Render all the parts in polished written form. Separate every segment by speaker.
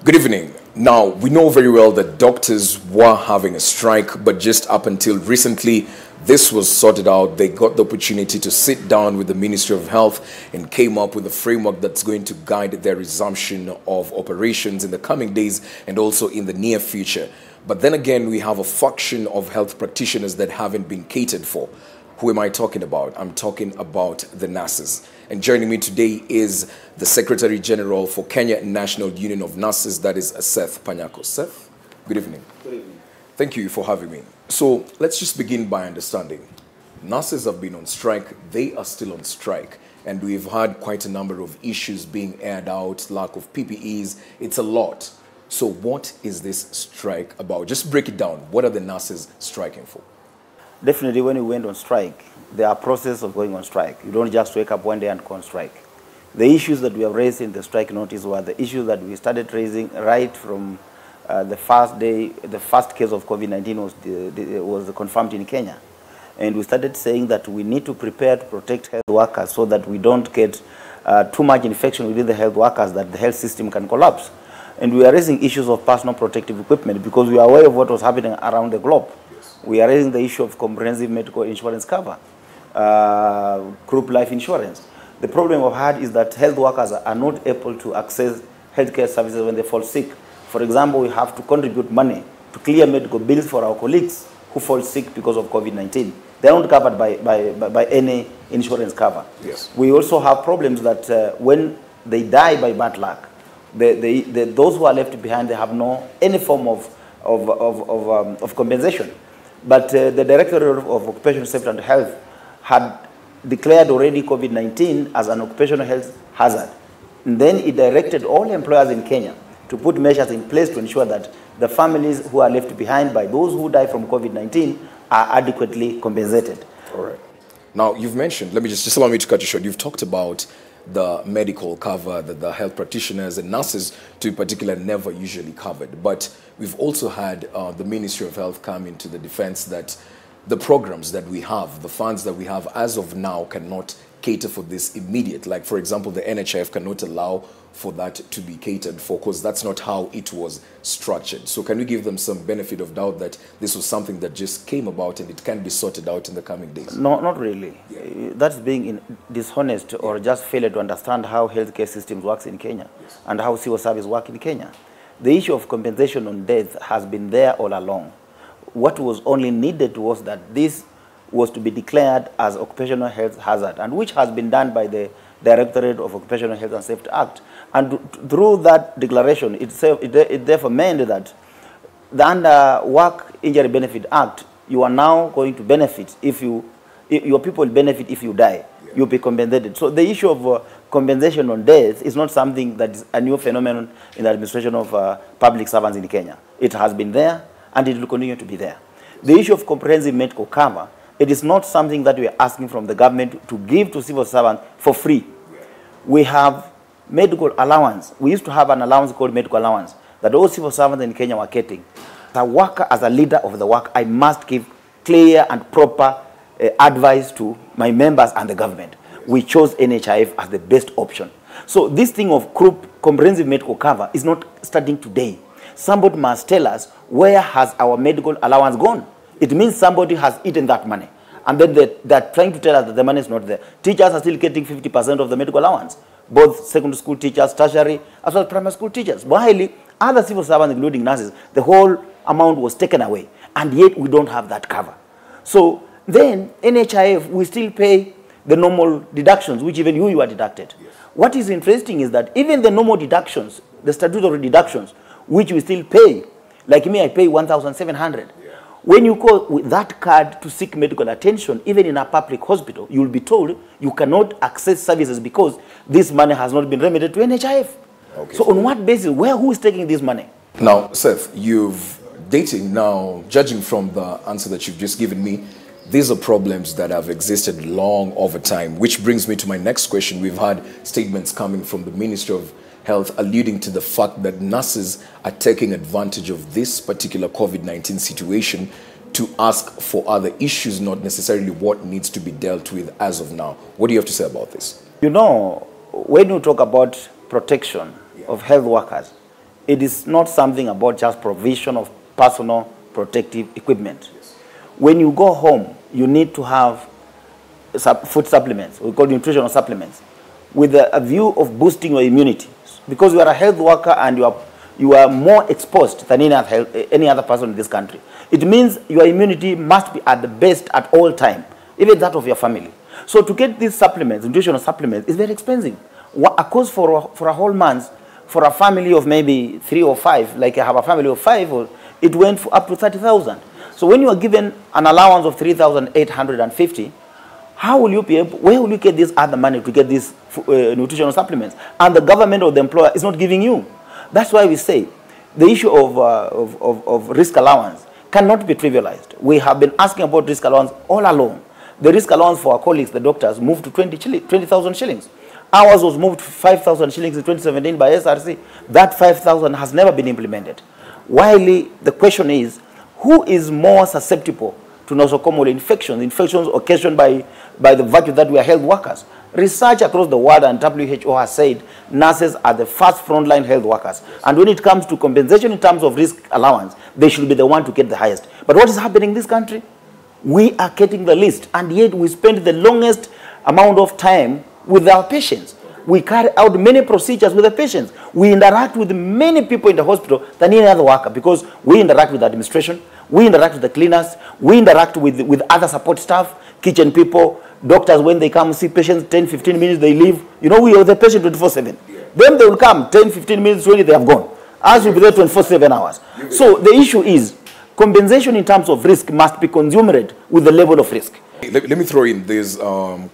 Speaker 1: Good evening. Now, we know very well that doctors were having a strike, but just up until recently, this was sorted out. They got the opportunity to sit down with the Ministry of Health and came up with a framework that's going to guide their resumption of operations in the coming days and also in the near future. But then again, we have a faction of health practitioners that haven't been catered for. Who am I talking about? I'm talking about the nurses. And joining me today is the Secretary General for Kenya National Union of Nurses, that is Seth Panyako. Seth, good evening.
Speaker 2: Good evening.
Speaker 1: Thank you for having me. So let's just begin by understanding. Nurses have been on strike, they are still on strike, and we've had quite a number of issues being aired out, lack of PPEs, it's a lot. So what is this strike about? Just break it down. What are the nurses striking for?
Speaker 2: Definitely, when we went on strike, there are processes of going on strike. You don't just wake up one day and go on strike. The issues that we have raised in the strike notice were the issues that we started raising right from the first day, the first case of COVID-19 was confirmed in Kenya. And we started saying that we need to prepare to protect health workers so that we don't get too much infection within the health workers, that the health system can collapse. And we are raising issues of personal protective equipment because we are aware of what was happening around the globe. We are raising the issue of comprehensive medical insurance cover, group life insurance. The problem we've had is that health workers are not able to access healthcare services when they fall sick. For example, we have to contribute money to clear medical bills for our colleagues who fall sick because of COVID-19. They are not covered by any insurance cover.
Speaker 1: Yes.
Speaker 2: We also have problems that when they die by bad luck, those who are left behind, they have no any form of compensation. But the Directorate of Occupational Safety and Health had declared already COVID-19 as an occupational health hazard. And then it directed all employers in Kenya to put measures in place to ensure that the families who are left behind by those who die from COVID-19 are adequately compensated.
Speaker 1: All right. Now, you've mentioned, let me just allow me to cut you short. You've talked about the medical cover that the health practitioners and nurses, to in particular, never usually covered. But we've also had the Ministry of Health come into the defense that the programs that we have, the funds that we have as of now cannot cater for this immediate. Like, for example, the NHIF cannot allow for that to be catered for because that's not how it was structured. So can we give them some benefit of doubt that this was something that just came about and it can be sorted out in the coming days?
Speaker 2: No, not really.
Speaker 1: Yeah.
Speaker 2: That's being dishonest or just failure to understand how healthcare systems works in Kenya and how civil service work in Kenya. The issue of compensation on death has been there all along. What was only needed was that this was to be declared as occupational health hazard, and which has been done by the Directorate of Occupational Health and Safety Act. And through that declaration, it therefore meant that under Work Injury Benefit Act, you are now going to benefit if your people will benefit if you die. Yeah. You'll be compensated. So the issue of compensation on death is not something that is a new phenomenon in the administration of public servants in Kenya. It has been there, and it will continue to be there. The issue of comprehensive medical cover, it is not something that we are asking from the government to give to civil servants for free. We have medical allowance. We used to have an allowance called medical allowance that all civil servants in Kenya were getting. As a worker, as a leader of the work, I must give clear and proper advice to my members and the government. We chose NHIF as the best option. So this thing of comprehensive medical cover is not starting today. Somebody must tell us, where has our medical allowance gone? It means somebody has eaten that money. And then they're trying to tell us that the money is not there. Teachers are still getting 50% of the medical allowance. Both secondary school teachers, tertiary, as well as primary school teachers. While other civil servants, including nurses, the whole amount was taken away. And yet we don't have that cover. So then NHIF, we still pay the normal deductions, which even you are deducted. Yes. What is interesting is that even the normal deductions, the statutory deductions, which we still pay, like me, I pay 1,700. Yeah. When you go with that card to seek medical attention, even in a public hospital, you will be told you cannot access services because this money has not been remitted to NHIF. Okay. So on what basis? Who is taking this money?
Speaker 1: Now, Seth, judging from the answer that you've just given me, these are problems that have existed long over time, which brings me to my next question. We've had statements coming from the Ministry of Health alluding to the fact that nurses are taking advantage of this particular COVID-19 situation to ask for other issues, not necessarily what needs to be dealt with as of now. What do you have to say about this?
Speaker 2: You know, when you talk about protection of health workers, it is not something about just provision of personal protective equipment. Yes. When you go home, you need to have food supplements, we call nutritional supplements, with a view of boosting your immunity. Because you are a health worker and you are more exposed than any other person in this country. It means your immunity must be at the best at all time, even that of your family. So to get these supplements, nutritional supplements, is very expensive. A cost for a whole month, for a family of maybe 3 or 5, like I have a family of 5, it went for up to 30,000. So when you are given an allowance of 3,850, how will you be able, where will you get this other money to get these nutritional supplements? And the government or the employer is not giving you. That's why we say the issue of risk allowance cannot be trivialized. We have been asking about risk allowance all along. The risk allowance for our colleagues, the doctors, moved to 20,000 shillings. Ours was moved to 5,000 shillings in 2017 by SRC. That 5,000 has never been implemented. While the question is, who is more susceptible to nosocomial infections, infections occasioned by the virtue that we are health workers? Research across the world and WHO has said nurses are the first frontline health workers. And when it comes to compensation in terms of risk allowance, they should be the one to get the highest. But what is happening in this country? We are getting the least, and yet we spend the longest amount of time with our patients. We carry out many procedures with the patients. We interact with many people in the hospital than any other worker, because we interact with the administration, we interact with the cleaners, we interact with other support staff, kitchen people, doctors. When they come see patients, 10, 15 minutes, they leave. You know, we are the patient 24/7. Then they will come 10, 15 minutes, really they have gone. Us will be there 24/7 hours. So the issue is, compensation in terms of risk must be commensurate with the level of risk.
Speaker 1: Let me throw in this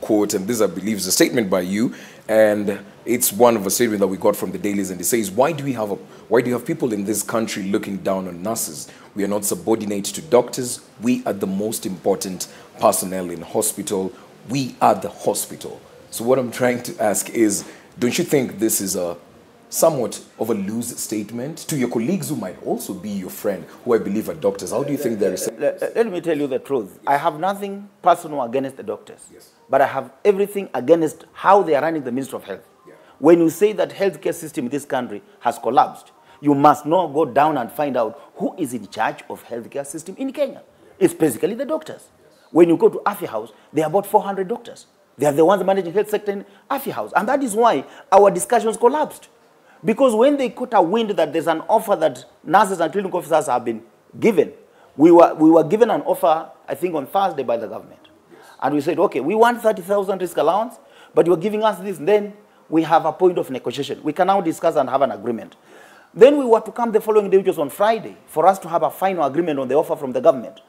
Speaker 1: quote, and this, I believe, is a statement by you, and it's one of a statement that we got from the dailies, and it says, why do you have people in this country looking down on nurses? We are not subordinate to doctors. We are the most important personnel in hospital. We are the hospital. So what I'm trying to ask is, don't you think this is a somewhat of a loose statement to your colleagues who might also be your friend, who I believe are doctors? How do you think there is?
Speaker 2: Let me tell you the truth. I have nothing personal against the doctors, but I have everything against how they are running the Ministry of Health. When you say that healthcare system in this country has collapsed, you must now go down and find out who is in charge of healthcare system in Kenya. It's basically the doctors. When you go to Afya House, there are about 400 doctors. They are the ones managing health sector in Afya House. And that is why our discussions collapsed. Because when they caught a wind that there's an offer that nurses and clinical officers have been given, we were given an offer, I think, on Thursday by the government. And we said, okay, we want 30,000 risk allowance, but you're giving us this. Then we have a point of negotiation. We can now discuss and have an agreement. Then we were to come the following day, which was on Friday, for us to have a final agreement on the offer from the government.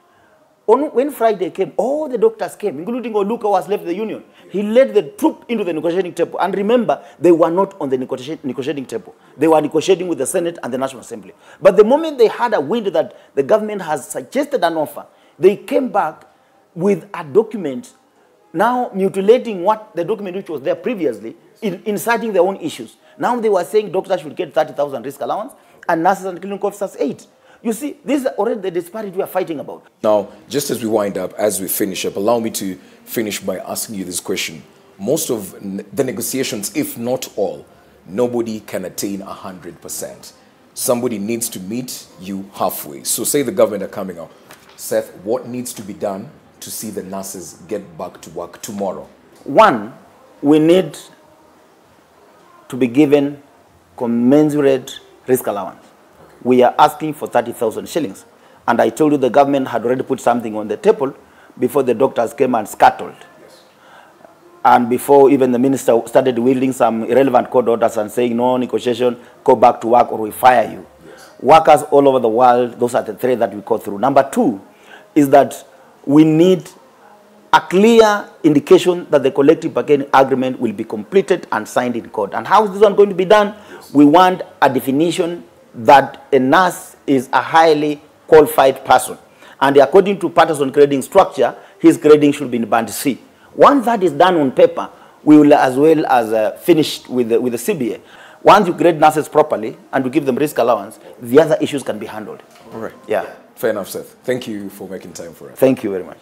Speaker 2: When Friday came, all the doctors came, including Oluka, who has left the union. He led the troop into the negotiating table. And remember, they were not on the negotiating table. They were negotiating with the Senate and the National Assembly. But the moment they had a wind that the government has suggested an offer, they came back with a document, now mutilating what the document which was there previously, inserting their own issues. Now they were saying doctors should get 30,000 risk allowance and nurses and clinical officers 8. You see, this is already the disparity we are fighting about.
Speaker 1: Now, just as we wind up, as we finish up, allow me to finish by asking you this question. Most of the negotiations, if not all, nobody can attain 100%. Somebody needs to meet you halfway. So say the government are coming out. Seth, what needs to be done to see the nurses get back to work tomorrow?
Speaker 2: One, we need to be given commensurate risk allowance. We are asking for 30,000 shillings. And I told you the government had already put something on the table before the doctors came and scuttled. Yes. And before even the minister started wielding some irrelevant court orders and saying, no negotiation, go back to work or we fire you. Yes. Workers all over the world, those are the three that we go through. Number two is that we need a clear indication that the collective bargaining agreement will be completed and signed in court. And how is this one going to be done? Yes. We want a definition that a nurse is a highly qualified person. And according to Patterson grading structure, his grading should be in band C. Once that is done on paper, we will as well as finish with the CBA. Once you grade nurses properly and you give them risk allowance, the other issues can be handled.
Speaker 1: All right.
Speaker 2: Yeah.
Speaker 1: Fair enough, Seth. Thank you for making time for us.
Speaker 2: Thank you very much.